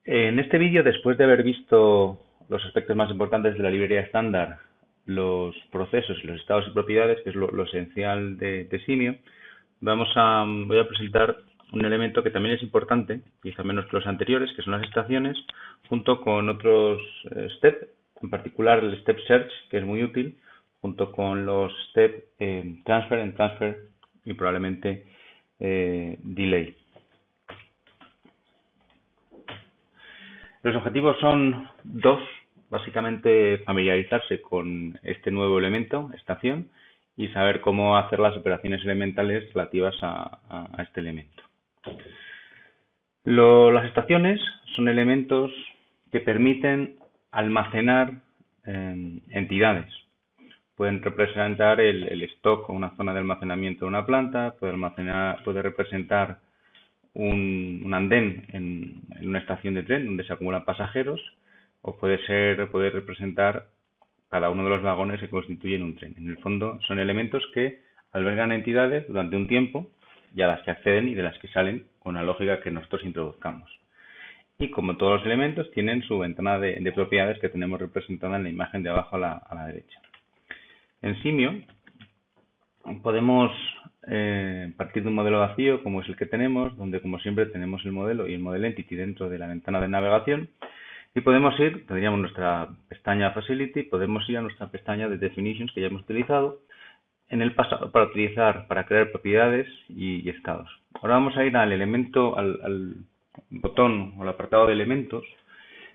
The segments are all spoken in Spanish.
En este vídeo, después de haber visto los aspectos más importantes de la librería estándar, los procesos, los estados y propiedades, que es lo esencial de Simio, voy a presentar un elemento que también es importante, quizá menos que los anteriores, que son las estaciones, junto con otros step, en particular el step search, que es muy útil, junto con los step transfer y probablemente delay. Los objetivos son dos, básicamente familiarizarse con este nuevo elemento, estación, y saber cómo hacer las operaciones elementales relativas a este elemento. Las estaciones son elementos que permiten almacenar entidades. Pueden representar el stock o una zona de almacenamiento de una planta, puede representar un andén en una estación de tren donde se acumulan pasajeros, o puede representar cada uno de los vagones que constituyen un tren. En el fondo son elementos que albergan entidades durante un tiempo y a las que acceden y de las que salen con la lógica que nosotros introduzcamos. Y como todos los elementos tienen su ventana de propiedades que tenemos representada en la imagen de abajo a la derecha. En Simio podemos partir de un modelo vacío como es el que tenemos, donde como siempre tenemos el modelo y el model entity dentro de la ventana de navegación, y tendríamos nuestra pestaña Facility, podemos ir a nuestra pestaña de Definitions que ya hemos utilizado en el pasado para crear propiedades y estados. Ahora vamos a ir al botón o al apartado de elementos,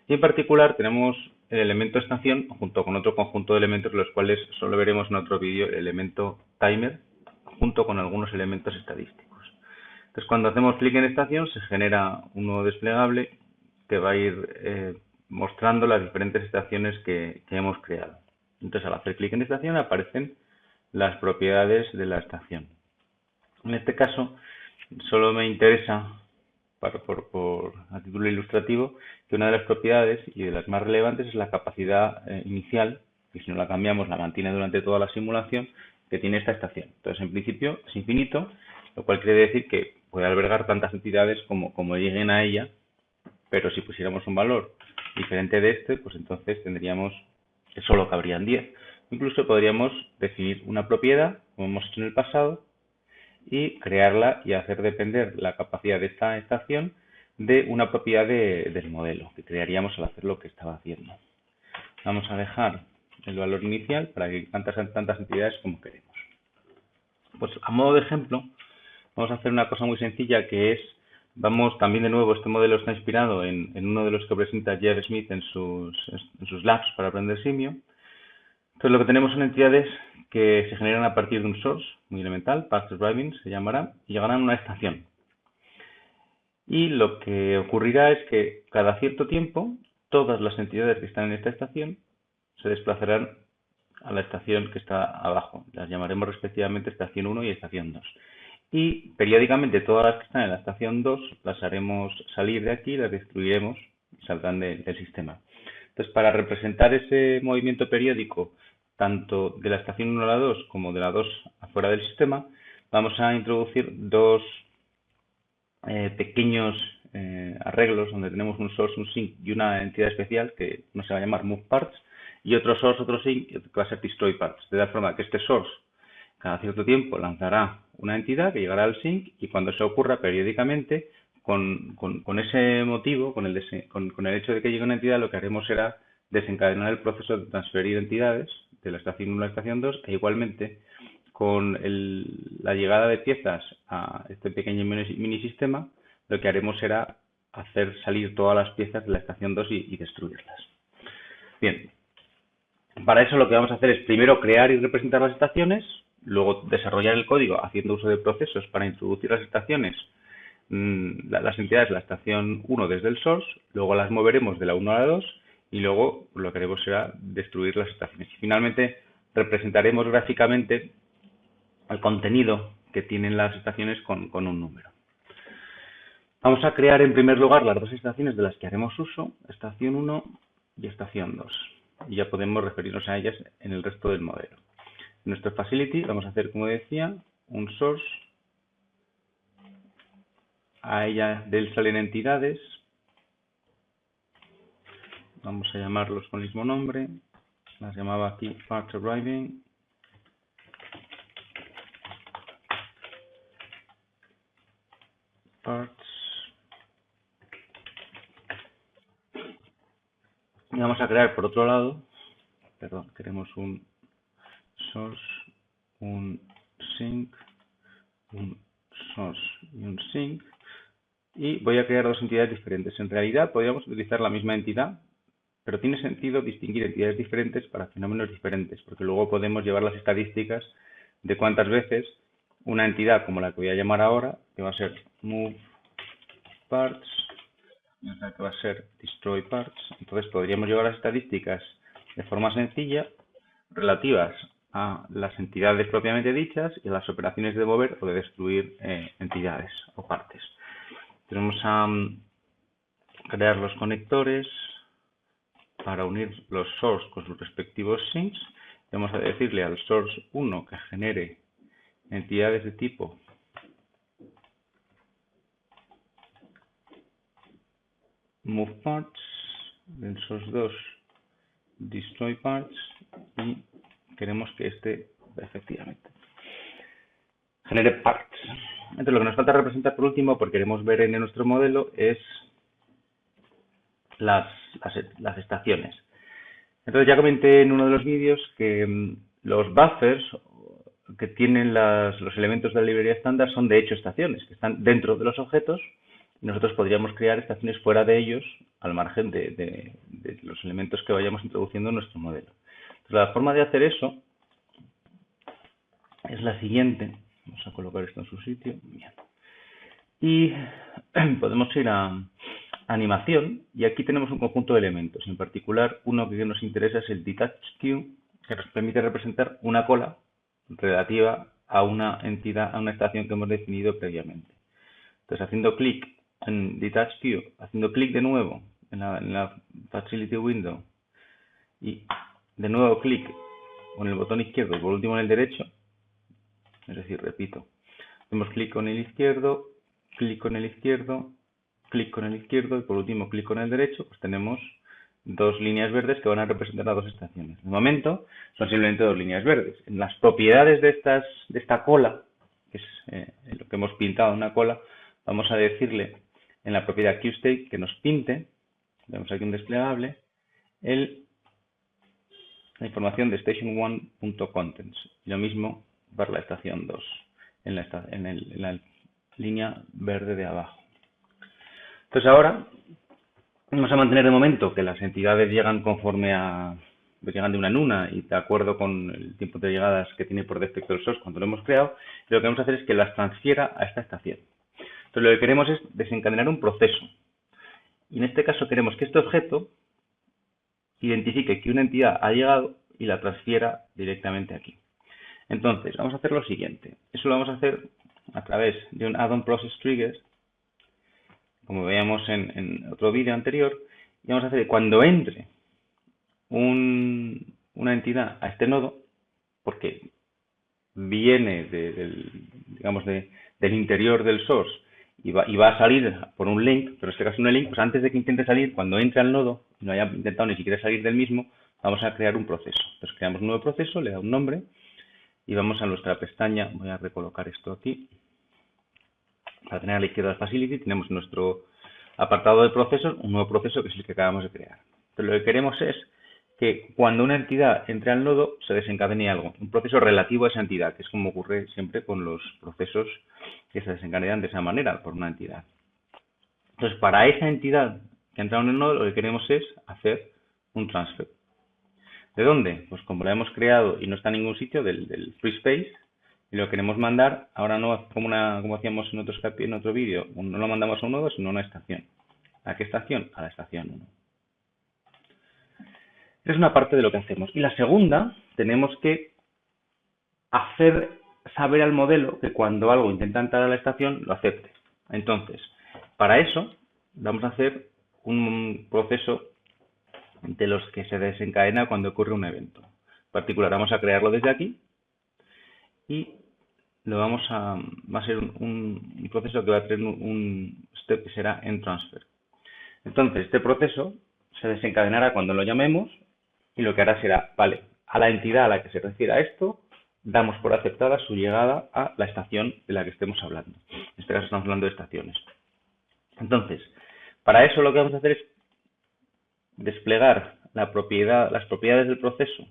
y en particular tenemos el elemento estación junto con otro conjunto de elementos, los cuales solo veremos en otro vídeo, el elemento timer, junto con algunos elementos estadísticos. Entonces, cuando hacemos clic en estación, se genera un nuevo desplegable que va a ir mostrando las diferentes estaciones que hemos creado. Entonces, al hacer clic en estación, aparecen las propiedades de la estación. En este caso, solo me interesa, a título ilustrativo, que una de las propiedades y de las más relevantes es la capacidad inicial, y si no la cambiamos la mantiene durante toda la simulación, que tiene esta estación. Entonces, en principio, es infinito, lo cual quiere decir que puede albergar tantas entidades como lleguen a ella, pero si pusiéramos un valor diferente de este, pues entonces tendríamos que solo cabrían 10. Incluso podríamos definir una propiedad, como hemos hecho en el pasado, y crearla y hacer depender la capacidad de esta estación de una propiedad del modelo que crearíamos al hacer lo que estaba haciendo. Vamos a dejar el valor inicial para que tantas entidades como queremos. Pues a modo de ejemplo, vamos a hacer una cosa muy sencilla que es, también de nuevo, este modelo está inspirado en uno de los que presenta Jeff Smith en sus labs para aprender simio. Entonces lo que tenemos son entidades que se generan a partir de un source muy elemental, path driving se llamará, y llegarán a una estación. Y lo que ocurrirá es que cada cierto tiempo todas las entidades que están en esta estación se desplazarán a la estación que está abajo. Las llamaremos respectivamente estación 1 y estación 2. Y periódicamente todas las que están en la estación 2 las haremos salir de aquí, las destruiremos y saldrán del sistema. Entonces, para representar ese movimiento periódico, tanto de la estación 1 a la 2 como de la 2 afuera del sistema, vamos a introducir dos pequeños arreglos donde tenemos un source, un sink y una entidad especial que no se va a llamar move parts, y otro source, otro sink que va a ser destroy parts, de tal forma que este source cada cierto tiempo lanzará una entidad que llegará al sink, y cuando eso ocurra periódicamente, con ese motivo, con el hecho de que llegue una entidad, lo que haremos será desencadenar el proceso de transferir entidades de la estación 1 a la estación 2, e igualmente con la llegada de piezas a este pequeño mini sistema, lo que haremos será hacer salir todas las piezas de la estación 2 y destruirlas. Bien, para eso lo que vamos a hacer es primero crear y representar las estaciones, luego desarrollar el código haciendo uso de procesos para introducir las estaciones, las entidades de la estación 1 desde el source, luego las moveremos de la 1 a la 2 y luego lo que haremos será destruir las estaciones. Y finalmente representaremos gráficamente el contenido que tienen las estaciones con un número. Vamos a crear en primer lugar las dos estaciones de las que haremos uso, estación 1 y estación 2. Y ya podemos referirnos a ellas en el resto del modelo. En nuestro facility vamos a hacer, como decía, un source. A ella de él salen entidades vamos a llamarlos con el mismo nombre, las llamaba aquí parts arriving, parts, y vamos a crear por otro lado, perdón, queremos un source, un sync, un source y un sync, y voy a crear dos entidades diferentes. En realidad podríamos utilizar la misma entidad, pero tiene sentido distinguir entidades diferentes para fenómenos diferentes, porque luego podemos llevar las estadísticas de cuántas veces una entidad como la que voy a llamar ahora, que va a ser move parts, y otra que va a ser destroy parts. Entonces podríamos llevar las estadísticas de forma sencilla relativas a las entidades propiamente dichas y a las operaciones de mover o de destruir entidades o partes. Tenemos a crear los conectores para unir los source con sus respectivos syncs. Vamos a decirle al source 1 que genere entidades de tipo move parts, del source 2 destroy parts, y queremos que este efectivamente genere parts. Entonces lo que nos falta representar por último, porque queremos ver en nuestro modelo, es las estaciones. Entonces ya comenté en uno de los vídeos que los buffers que tienen los elementos de la librería estándar son de hecho estaciones, que están dentro de los objetos, y nosotros podríamos crear estaciones fuera de ellos, al margen de los elementos que vayamos introduciendo en nuestro modelo. Entonces, la forma de hacer eso es la siguiente. Vamos a colocar esto en su sitio. Bien. Y podemos ir a animación, y aquí tenemos un conjunto de elementos. En particular, uno que nos interesa es el detach queue, que nos permite representar una cola relativa a una entidad, a una estación que hemos definido previamente. Entonces, haciendo clic en detach queue, haciendo clic de nuevo en la facility window y de nuevo clic con el botón izquierdo y por último en el derecho, es decir, repito, hacemos clic con el izquierdo, clic con el izquierdo, clic con el izquierdo y por último clic con el derecho, pues tenemos dos líneas verdes que van a representar a dos estaciones. De momento son simplemente dos líneas verdes. En las propiedades de esta cola, que es lo que hemos pintado, una cola, vamos a decirle en la propiedad queueState que nos pinte, vemos aquí un desplegable, la información de station1.contents. Y lo mismo para la estación 2, en la línea verde de abajo. Entonces ahora vamos a mantener de momento que las entidades llegan llegan de una en una y de acuerdo con el tiempo de llegadas que tiene por defecto el source cuando lo hemos creado. Y lo que vamos a hacer es que las transfiera a esta estación. Entonces lo que queremos es desencadenar un proceso. Y en este caso queremos que este objeto identifique que una entidad ha llegado y la transfiera directamente aquí. Entonces, vamos a hacer lo siguiente. Eso lo vamos a hacer a través de un add-on process triggers, como veíamos en otro vídeo anterior, y vamos a hacer que cuando entre una entidad a este nodo, porque viene del interior del source y va a salir por un link, pero en este caso no es link, pues antes de que intente salir, cuando entre al nodo y no haya intentado ni siquiera salir del mismo, vamos a crear un proceso. Entonces creamos un nuevo proceso, le da un nombre y vamos a nuestra pestaña. Voy a recolocar esto aquí para tener a la izquierda Facility. Tenemos nuestro apartado de procesos, un nuevo proceso que es el que acabamos de crear. Entonces lo que queremos es que cuando una entidad entre al nodo se desencadene algo, un proceso relativo a esa entidad, que es como ocurre siempre con los procesos que se desencadenan de esa manera por una entidad. Entonces, para esa entidad que ha entrado en el nodo, lo que queremos es hacer un transfer. ¿De dónde? Pues como lo hemos creado y no está en ningún sitio, del free space, y lo queremos mandar, ahora no como hacíamos en otro vídeo, no lo mandamos a un nodo, sino a una estación. ¿A qué estación? A la estación 1. Es una parte de lo que hacemos. Y la segunda, tenemos que hacer saber al modelo que cuando algo intenta entrar a la estación, lo acepte. Entonces, para eso, vamos a hacer un proceso de los que se desencadena cuando ocurre un evento. En particular, vamos a crearlo desde aquí y va a ser un proceso que va a tener un step que será en transfer. Entonces, este proceso se desencadenará cuando lo llamemos y lo que hará será, vale, a la entidad a la que se refiera esto, damos por aceptada su llegada a la estación de la que estemos hablando. En este caso estamos hablando de estaciones. Entonces, para eso lo que vamos a hacer es desplegar las propiedades del proceso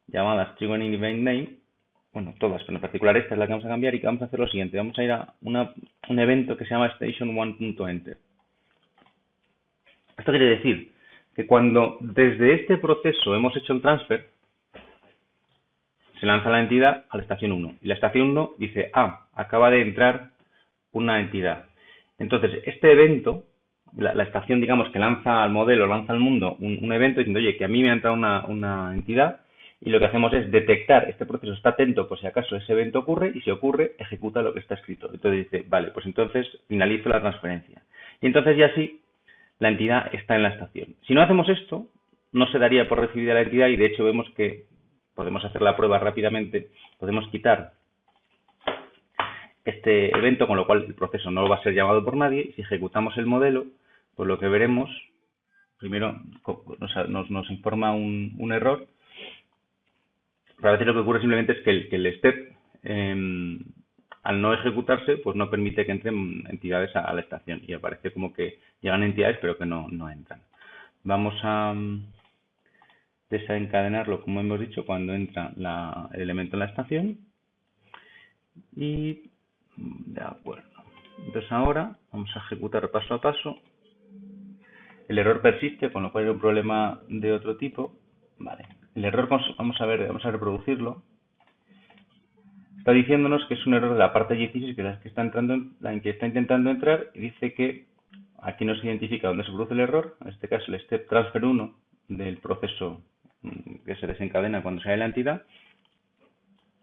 llamadas TriggerInEventName, bueno, todas, pero en particular esta es la que vamos a cambiar y que vamos a hacer lo siguiente. Vamos a ir a un evento que se llama station1.enter. Esto quiere decir que cuando desde este proceso hemos hecho el transfer, se lanza la entidad a la estación 1. Y la estación 1 dice, acaba de entrar una entidad. Entonces, este evento, la estación, digamos, que lanza al modelo, lanza al mundo un evento diciendo, oye, que a mí me ha entrado una entidad, y lo que hacemos es detectar, este proceso está atento por si acaso ese evento ocurre, y si ocurre, ejecuta lo que está escrito. Entonces dice, vale, pues entonces finalizo la transferencia. Y entonces ya sí, la entidad está en la estación. Si no hacemos esto, no se daría por recibida la entidad, y de hecho vemos que podemos hacer la prueba rápidamente, podemos quitar este evento, con lo cual el proceso no va a ser llamado por nadie. Si ejecutamos el modelo, pues lo que veremos, primero nos informa un error, pero a veces lo que ocurre simplemente es que el step, al no ejecutarse, pues no permite que entren entidades a la estación y aparece como que llegan entidades pero que no entran. Vamos a desencadenarlo, como hemos dicho, cuando entra el elemento en la estación. Y de acuerdo. Entonces ahora vamos a ejecutar paso a paso. El error persiste, con lo cual hay un problema de otro tipo. Vale. El error, vamos a reproducirlo. Está diciéndonos que es un error de la parte 16, que es la que está intentando entrar, y dice que aquí no se identifica dónde se produce el error. En este caso, el step transfer 1 del proceso que se desencadena cuando sale la entidad.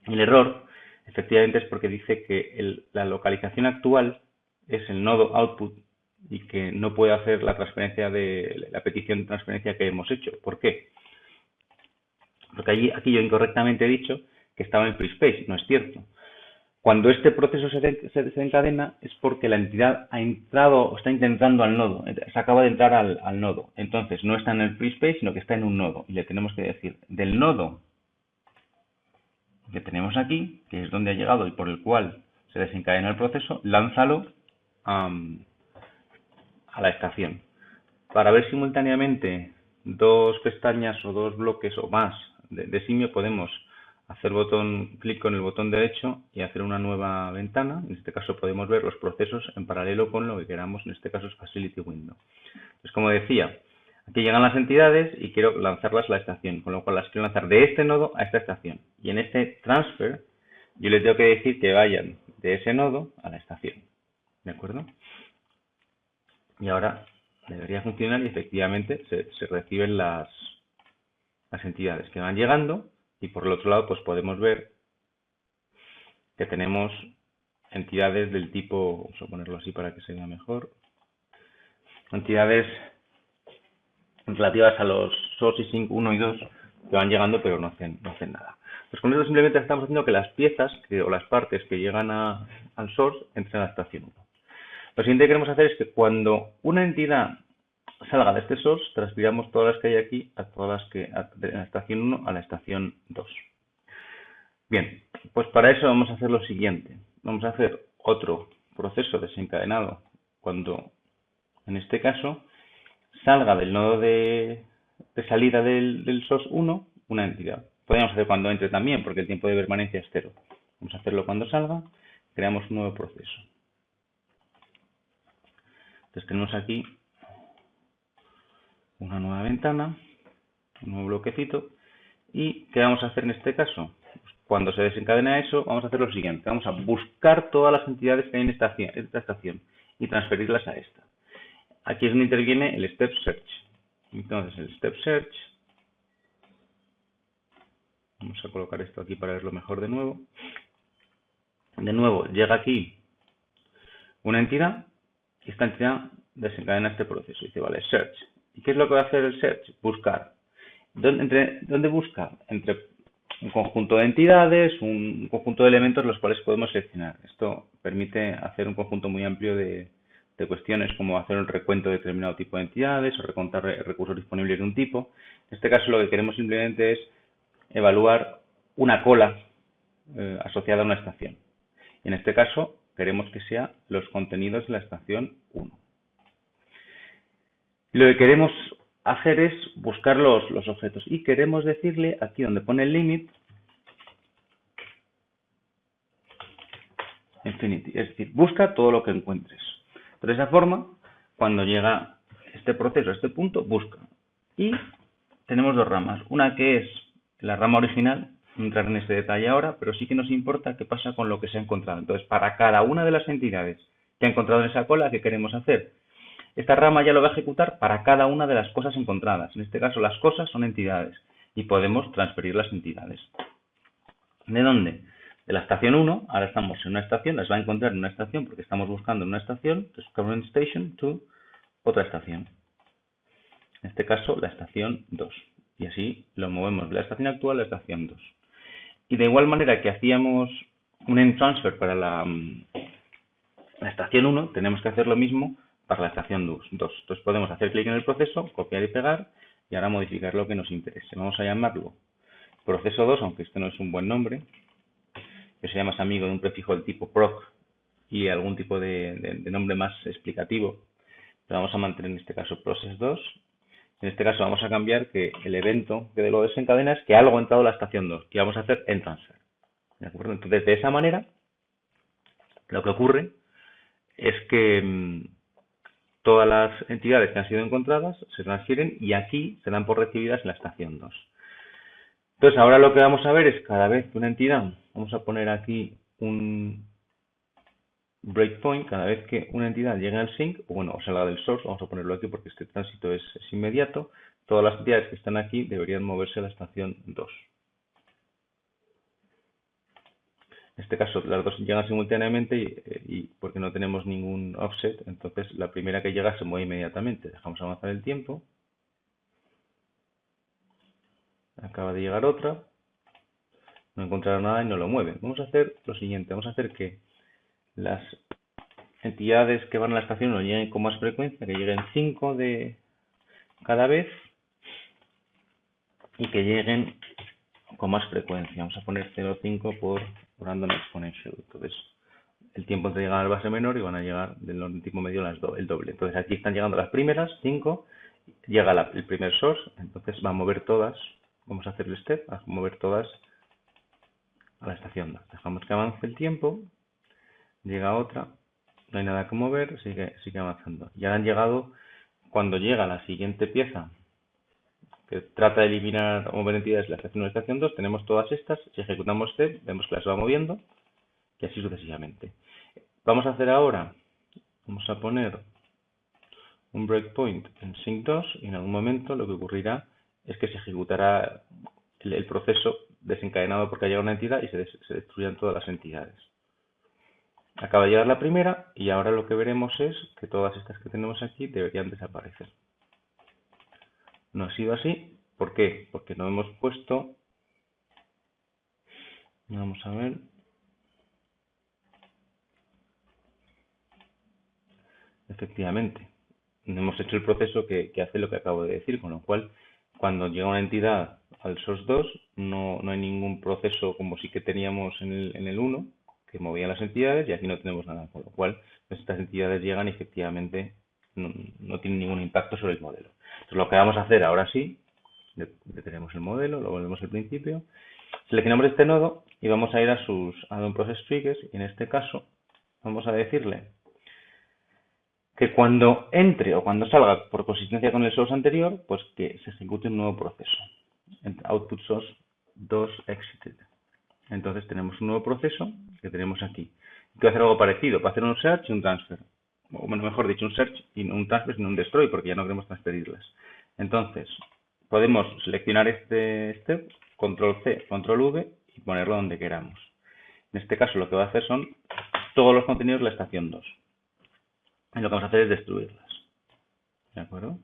El error, efectivamente, es porque dice que la localización actual es el nodo output y que no puede hacer la transferencia la petición de transferencia que hemos hecho. ¿Por qué? Porque aquí yo incorrectamente he dicho que estaba en free space. No es cierto. Cuando este proceso se desencadena es porque la entidad ha entrado o está intentando al nodo, se acaba de entrar al nodo. Entonces no está en el free space, sino que está en un nodo. Y le tenemos que decir, del nodo que tenemos aquí, que es donde ha llegado y por el cual se desencadena el proceso, lánzalo a la estación. Para ver simultáneamente dos pestañas o dos bloques o más de Simio, podemos hacer clic con el botón derecho y hacer una nueva ventana. En este caso podemos ver los procesos en paralelo con lo que queramos, en este caso es Facility Window. Entonces, como decía, aquí llegan las entidades y quiero lanzarlas a la estación, con lo cual las quiero lanzar de este nodo a esta estación. Y en este transfer yo les tengo que decir que vayan de ese nodo a la estación. ¿De acuerdo? Y ahora debería funcionar y efectivamente se reciben las entidades que van llegando, y por el otro lado pues podemos ver que tenemos entidades del tipo, vamos a ponerlo así para que se vea mejor, entidades relativas a los source y sync 1 y 2 que van llegando pero no hacen nada. Pues con esto simplemente estamos haciendo que las piezas o las partes que llegan al source entren a la estación 1. Lo siguiente que queremos hacer es que cuando una entidad salga de este source, transfiramos todas las que hay aquí a todas las que de la estación 1 a la estación 2. Bien, pues para eso vamos a hacer lo siguiente. Vamos a hacer otro proceso desencadenado cuando, en este caso, salga del nodo de salida del source 1 una entidad. Podríamos hacer cuando entre también, porque el tiempo de permanencia es 0. Vamos a hacerlo cuando salga, creamos un nuevo proceso. Entonces tenemos aquí una nueva ventana, un nuevo bloquecito, y ¿qué vamos a hacer en este caso? Pues cuando se desencadena eso, vamos a hacer lo siguiente. Vamos a buscar todas las entidades que hay en esta estación y transferirlas a esta. Aquí es donde interviene el Step Search. Entonces el Step Search, vamos a colocar esto aquí para verlo mejor de nuevo. De nuevo, llega aquí una entidad y esta entidad desencadena este proceso. Dice, vale, Search. ¿Y qué es lo que va a hacer el Search? Buscar. ¿Dónde busca? Entre un conjunto de entidades, un conjunto de elementos los cuales podemos seleccionar. Esto permite hacer un conjunto muy amplio de de cuestiones como hacer un recuento de determinado tipo de entidades o recontar recursos disponibles de un tipo. En este caso lo que queremos simplemente es evaluar una cola asociada a una estación. En este caso queremos que sea los contenidos de la estación 1. Lo que queremos hacer es buscar los objetos y queremos decirle aquí donde pone el limit infinity, es decir, busca todo lo que encuentres. De esa forma, cuando llega este proceso a este punto, busca. Y tenemos dos ramas. Una que es la rama original, no entrar en ese detalle ahora, pero sí que nos importa qué pasa con lo que se ha encontrado. Entonces, para cada una de las entidades que ha encontrado en esa cola, ¿qué queremos hacer? Esta rama ya lo va a ejecutar para cada una de las cosas encontradas. En este caso, las cosas son entidades y podemos transferir las entidades. ¿De dónde? De la estación 1, ahora estamos en una estación, las va a encontrar en una estación porque estamos buscando en una estación, que es current station, to otra estación. En este caso, la estación 2. Y así lo movemos de la estación actual a la estación 2. Y de igual manera que hacíamos un end transfer para la estación 1, tenemos que hacer lo mismo para la estación 2. Entonces podemos hacer clic en el proceso, copiar y pegar, y ahora modificar lo que nos interese. Vamos a llamarlo proceso 2, aunque este no es un buen nombre, que sería más amigo de un prefijo del tipo proc y algún tipo de nombre más explicativo. Pero vamos a mantener en este caso process 2. En este caso vamos a cambiar que el evento que lo desencadena es que algo ha entrado a la estación 2 y vamos a hacer end transfer. ¿De acuerdo? Entonces, de esa manera, lo que ocurre es que todas las entidades que han sido encontradas se transfieren y aquí se dan por recibidas en la estación 2. Entonces, ahora lo que vamos a ver es cada vez que una entidad, vamos a poner aquí un breakpoint, cada vez que una entidad llegue al sync, o salga del source, vamos a ponerlo aquí porque este tránsito es inmediato, todas las entidades que están aquí deberían moverse a la estación 2. En este caso, las dos llegan simultáneamente y porque no tenemos ningún offset, entonces la primera que llega se mueve inmediatamente. Dejamos avanzar el tiempo. Acaba de llegar otra. No encontraron nada y no lo mueven. Vamos a hacer lo siguiente. Vamos a hacer que las entidades que van a la estación 1 lleguen con más frecuencia, que lleguen 5 de cada vez y que lleguen con más frecuencia. Vamos a poner 0,5 por random exponential. Entonces, el tiempo entre llegar al base menor y van a llegar del tipo medio el doble. Entonces, aquí están llegando las primeras, 5, llega el primer source, entonces va a mover todas, vamos a hacer el step, a mover todas a la estación 2. Dejamos que avance el tiempo, llega otra, no hay nada que mover, sigue avanzando. Ya han llegado, cuando llega la siguiente pieza, que trata de eliminar o mover entidades de la estación 1 y la estación 2, tenemos todas estas, si ejecutamos step, vemos que las va moviendo, y así sucesivamente. Vamos a hacer ahora, vamos a poner un breakpoint en sync 2 y en algún momento lo que ocurrirá es que se ejecutará el proceso desencadenado porque ha llegado una entidad y se destruyan todas las entidades. Acaba de llegar la primera y ahora lo que veremos es que todas estas que tenemos aquí deberían desaparecer. No ha sido así. ¿Por qué? Porque no hemos puesto... Vamos a ver... Efectivamente, no hemos hecho el proceso que hace lo que acabo de decir, con lo cual, cuando llega una entidad al source 2, no hay ningún proceso como sí que teníamos en el 1, que movía las entidades, y aquí no tenemos nada, con lo cual estas entidades llegan y efectivamente no tienen ningún impacto sobre el modelo. Entonces, lo que vamos a hacer ahora sí, detenemos el modelo, lo volvemos al principio, seleccionamos este nodo y vamos a ir a sus add-on process triggers, y en este caso vamos a decirle que cuando entre o cuando salga por consistencia con el source anterior, pues que se ejecute un nuevo proceso. Output source 2 exited. Entonces tenemos un nuevo proceso que tenemos aquí. Que va a hacer algo parecido, para hacer un search y un transfer. O bueno, mejor dicho, un search y un transfer sino un destroy, porque ya no queremos transferirlas. Entonces, podemos seleccionar este step, control C, control V y ponerlo donde queramos. En este caso lo que va a hacer son todos los contenidos de la estación 2. Y lo que vamos a hacer es destruirlas. ¿De acuerdo?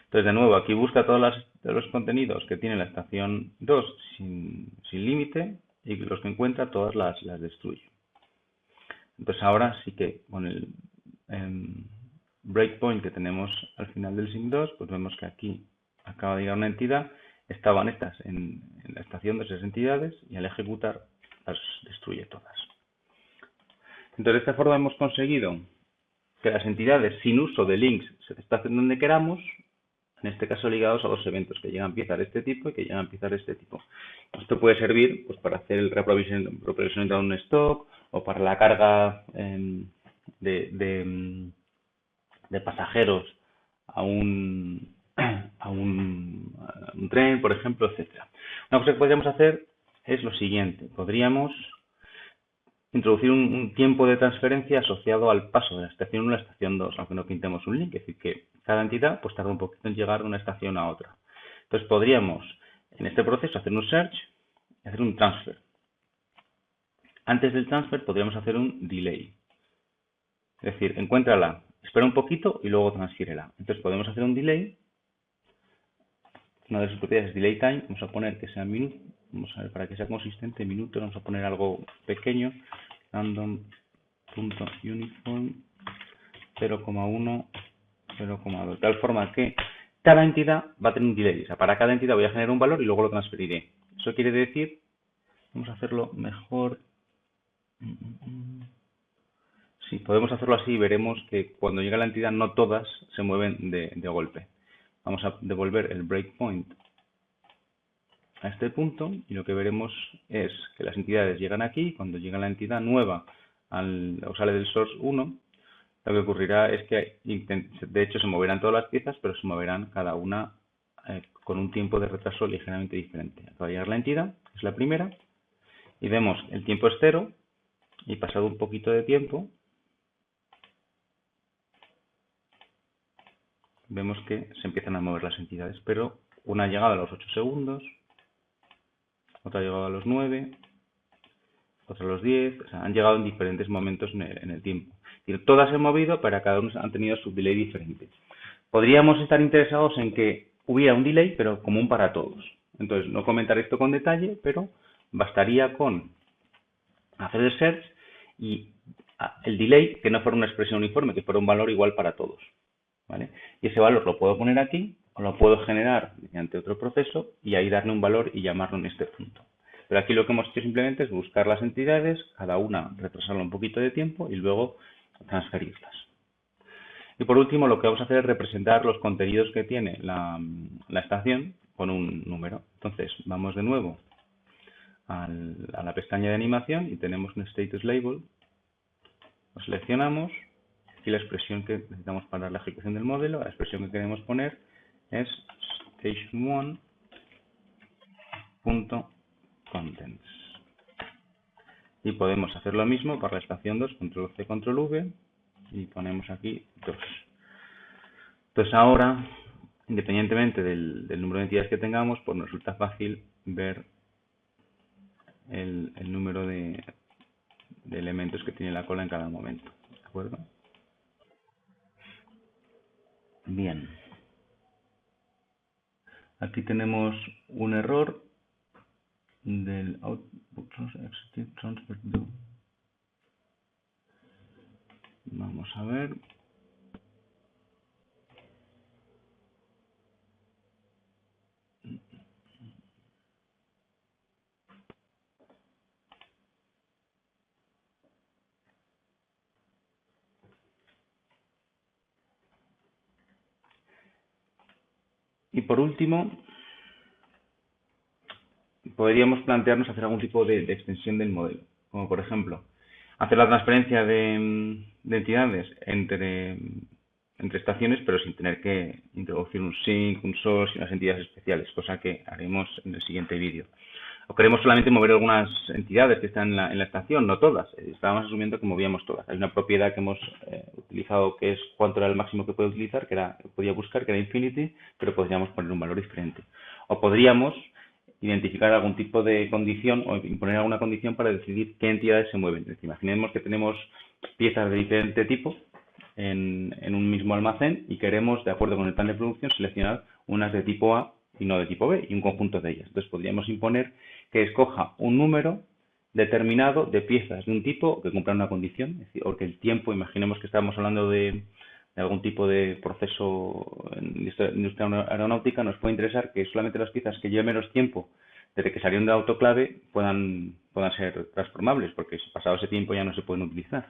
Entonces, de nuevo, aquí busca todos los contenidos que tiene la estación 2 sin límite y los que encuentra todas las destruye. Entonces, ahora sí que con el breakpoint que tenemos al final del SIG2, pues vemos que aquí acaba de llegar una entidad, estaban estas en la estación de esas entidades y al ejecutar las destruye todas. Entonces, de esta forma hemos conseguido que las entidades sin uso de links se desplacen donde queramos, en este caso ligados a dos eventos que llegan piezas de este tipo y que llegan piezas de este tipo. Esto puede servir pues, para hacer el reaprovisionamiento de un stock o para la carga de pasajeros a un tren, por ejemplo, etcétera. Una cosa que podríamos hacer es lo siguiente. Podríamos introducir un tiempo de transferencia asociado al paso de la estación 1 a la estación 2, aunque no pintemos un link, es decir, que cada entidad pues tarda un poquito en llegar de una estación a otra. Entonces podríamos, en este proceso, hacer un search y hacer un transfer. Antes del transfer podríamos hacer un delay. Es decir, encuéntrala, espera un poquito y luego transfiérela. Entonces podemos hacer un delay. Una de sus propiedades es delay time. Vamos a poner que sea minuto. Vamos a ver, para que sea consistente, minuto, vamos a poner algo pequeño. Random.uniform 0,1, 0,2. De tal forma que cada entidad va a tener un delay. O sea, para cada entidad voy a generar un valor y luego lo transferiré. Eso quiere decir, vamos a hacerlo mejor. Sí, podemos hacerlo así y veremos que cuando llega la entidad no todas se mueven de golpe. Vamos a devolver el breakpoint a este punto y lo que veremos es que las entidades llegan aquí. Cuando llega la entidad nueva o sale del source 1, lo que ocurrirá es que de hecho se moverán todas las piezas, pero se moverán cada una con un tiempo de retraso ligeramente diferente. Acaba de llegar la entidad, que es la primera, y vemos el tiempo es 0 y pasado un poquito de tiempo vemos que se empiezan a mover las entidades, pero una ha llegado a los 8 segundos, otra ha llegado a los 9, otra a los 10, o sea, han llegado en diferentes momentos en el tiempo. Y todas se han movido, pero cada una han tenido su delay diferente. Podríamos estar interesados en que hubiera un delay, pero común para todos. Entonces, no comentaré esto con detalle, pero bastaría con hacer el search y el delay que no fuera una expresión uniforme, que fuera un valor igual para todos. ¿Vale? Y ese valor lo puedo poner aquí o lo puedo generar mediante otro proceso y ahí darle un valor y llamarlo en este punto. Pero aquí lo que hemos hecho simplemente es buscar las entidades, cada una retrasarla un poquito de tiempo y luego transferirlas. Y por último lo que vamos a hacer es representar los contenidos que tiene la estación con un número. Entonces vamos de nuevo a la pestaña de animación y tenemos un status label. Lo seleccionamos. Aquí la expresión que necesitamos para la ejecución del modelo, la expresión que queremos poner es station1.contents. Y podemos hacer lo mismo para la estación 2, control C, control V, y ponemos aquí 2. Entonces ahora, independientemente del número de entidades que tengamos, pues nos resulta fácil ver el número de elementos que tiene la cola en cada momento. ¿De acuerdo? Bien. Aquí tenemos un error del output transfer do. Vamos a ver. Y por último, podríamos plantearnos hacer algún tipo de extensión del modelo, como por ejemplo, hacer la transferencia de entidades entre estaciones, pero sin tener que introducir un sync, un source y unas entidades especiales, cosa que haremos en el siguiente vídeo. O queremos solamente mover algunas entidades que están en la estación, no todas. Estábamos asumiendo que movíamos todas. Hay una propiedad que hemos utilizado que es cuánto era el máximo que puede utilizar, podía buscar, que era infinity, pero podríamos poner un valor diferente. O podríamos identificar algún tipo de condición o imponer alguna condición para decidir qué entidades se mueven. Es decir, imaginemos que tenemos piezas de diferente tipo en un mismo almacén y queremos, de acuerdo con el plan de producción, seleccionar unas de tipo A y no de tipo B, y un conjunto de ellas. Entonces podríamos imponer que escoja un número determinado de piezas de un tipo que cumplan una condición, es decir, o que el tiempo, imaginemos que estamos hablando de de algún tipo de proceso en industria aeronáutica, nos puede interesar que solamente las piezas que lleven menos tiempo desde que salieron de autoclave puedan ser transformables, porque pasado ese tiempo ya no se pueden utilizar.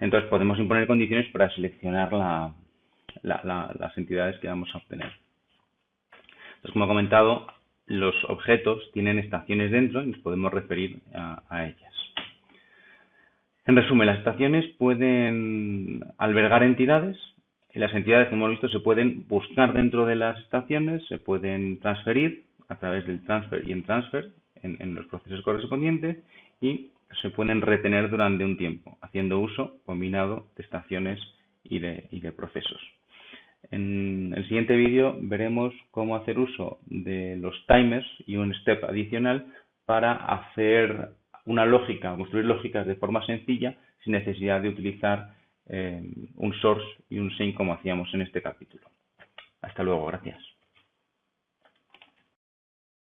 Entonces podemos imponer condiciones para seleccionar las entidades que vamos a obtener. Entonces, como he comentado, los objetos tienen estaciones dentro y nos podemos referir a ellas. En resumen, las estaciones pueden albergar entidades y las entidades que hemos visto se pueden buscar dentro de las estaciones, se pueden transferir a través del transfer y en transfer en los procesos correspondientes y se pueden retener durante un tiempo, haciendo uso combinado de estaciones y de procesos. En el siguiente vídeo veremos cómo hacer uso de los timers y un step adicional para hacer una lógica, construir lógicas de forma sencilla sin necesidad de utilizar un source y un sink como hacíamos en este capítulo. Hasta luego, gracias.